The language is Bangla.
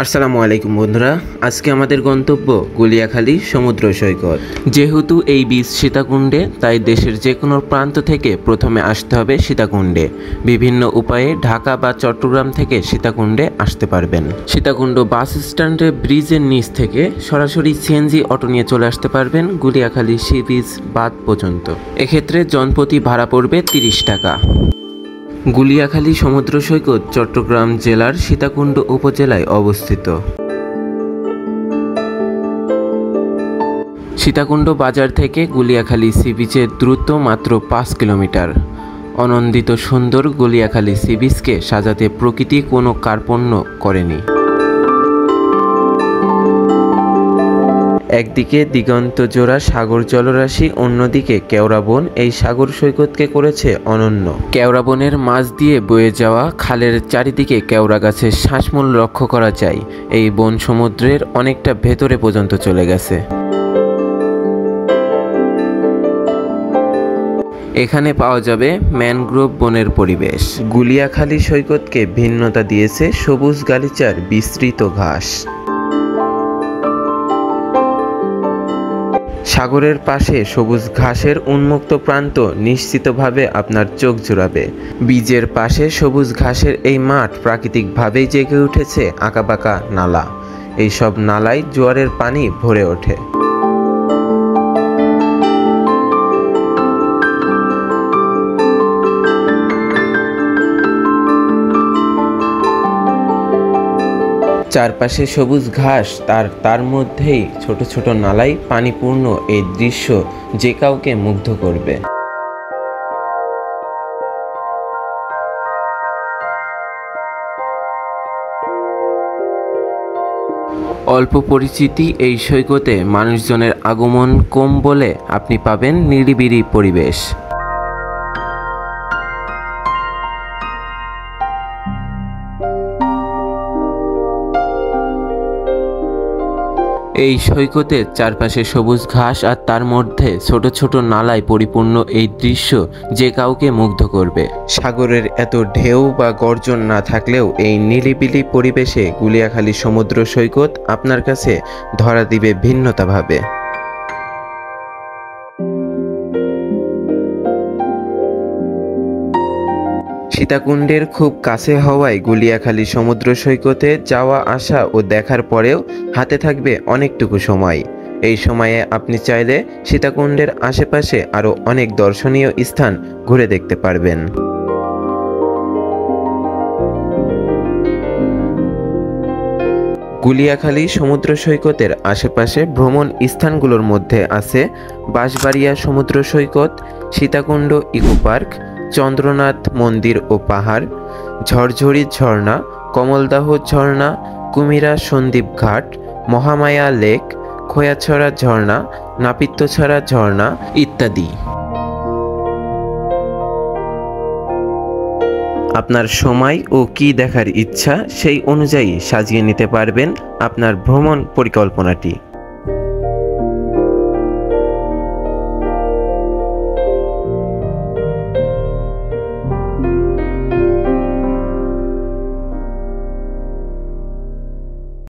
আসসালামু আলাইকুম বন্ধুরা, আজকে আমাদের গন্তব্য গুলিয়াখালী সমুদ্র সৈকত। যেহেতু এই বীচ সীতাকুণ্ডে, তাই দেশের যে কোনো প্রান্ত থেকে প্রথমে আসতে হবে সীতাকুণ্ডে। বিভিন্ন উপায়ে ঢাকা বা চট্টগ্রাম থেকে সীতাকুণ্ডে আসতে পারবেন। সীতাকুণ্ড বাস স্ট্যান্ডে ব্রিজের নিচ থেকে সরাসরি সিএনজি অটো নিয়ে চলে আসতে পারবেন গুলিয়াখালী সি বিচ বাঁধ পর্যন্ত। এক্ষেত্রে জনপ্রতি ভাড়া পড়বে 30 টাকা। গুলিয়াখালী সমুদ্র সৈকত চট্টগ্রাম জেলার সীতাকুণ্ড উপজেলায় অবস্থিত। সীতাকুণ্ড বাজার থেকে গুলিয়াখালী সি বিচের দূরত্ব মাত্র 5 কিলোমিটার। অনন্দিত সুন্দর গুলিয়াখালী সি বিচকে সাজাতে প্রকৃতি কোনো কার্পণ্য করেনি। একদিকে দিগন্ত জোড়া সাগর জলরাশি, অন্যদিকে কেওড়া বন এই সাগর সৈকতকে করেছে অনন্য। কেওড়া বনের মাঝ দিয়ে বয়ে যাওয়া খালের চারিদিকে কেওড়া গাছের শ্বাসমূল লক্ষ্য করা যায়। এই বন সমুদ্রের অনেকটা ভেতরে পর্যন্ত চলে গেছে। এখানে পাওয়া যাবে ম্যানগ্রোভ বনের পরিবেশ। গুলিয়াখালী সৈকতকে ভিন্নতা দিয়েছে সবুজ গালিচার বিস্তৃত ঘাস। সাগরের পাশে সবুজ ঘাসের উন্মুক্ত প্রান্ত নিশ্চিতভাবে আপনার চোখ জুড়াবে। বীজের পাশে সবুজ ঘাসের এই মাঠ প্রাকৃতিকভাবেই জেগে উঠেছে আঁকাবাঁকা নালা। এই সব নালায় জোয়ারের পানি ভরে ওঠে। চারপাশে সবুজ ঘাস, তার মধ্যেই ছোট ছোট নালায় পানিপূর্ণ এই দৃশ্য যে কাউকে মুগ্ধ করবে। অল্প পরিচিতি এই সৈকতে মানুষজনের আগমন কম বলে আপনি পাবেন নিরিবিলি পরিবেশ। এই সৈকতের চারপাশে সবুজ ঘাস আর তার মধ্যে ছোট ছোট নালায় পরিপূর্ণ এই দৃশ্য যে কাউকে মুগ্ধ করবে। সাগরের এত ঢেউ বা গর্জন না থাকলেও এই নিরিবিলি পরিবেশে গুলিয়াখালী সমুদ্র সৈকত আপনার কাছে ধরা দিবে ভিন্নতাভাবে। সীতাকুণ্ডের খুব কাছে হওয়ায় গুলিয়াখালী সমুদ্র সৈকতে যাওয়া আসা ও দেখার পরেও হাতে থাকবে অনেকটুকু সময়। এই সময়ে আপনি চাইলে সীতাকুণ্ডের আশেপাশে আরও অনেক দর্শনীয় স্থান ঘুরে দেখতে পারবেন। গুলিয়াখালী সমুদ্র সৈকতের আশেপাশে ভ্রমণ স্থানগুলোর মধ্যে আছে বাঁশবাড়িয়া সমুদ্র সৈকত, সীতাকুণ্ড ইকো পার্ক, চন্দ্রনাথ মন্দির ও পাহাড়, ঝরঝরি ঝর্ণা, কমলদাহ ঝর্ণা, কুমিরা সন্দ্বীপ ঘাট, মহামায়া লেক, খোয়াছড়া ঝর্ণা, নাপিত্যছড়া ঝর্ণা ইত্যাদি। আপনার সময় ও কি দেখার ইচ্ছা সেই অনুযায়ী সাজিয়ে নিতে পারবেন আপনার ভ্রমণ পরিকল্পনাটি।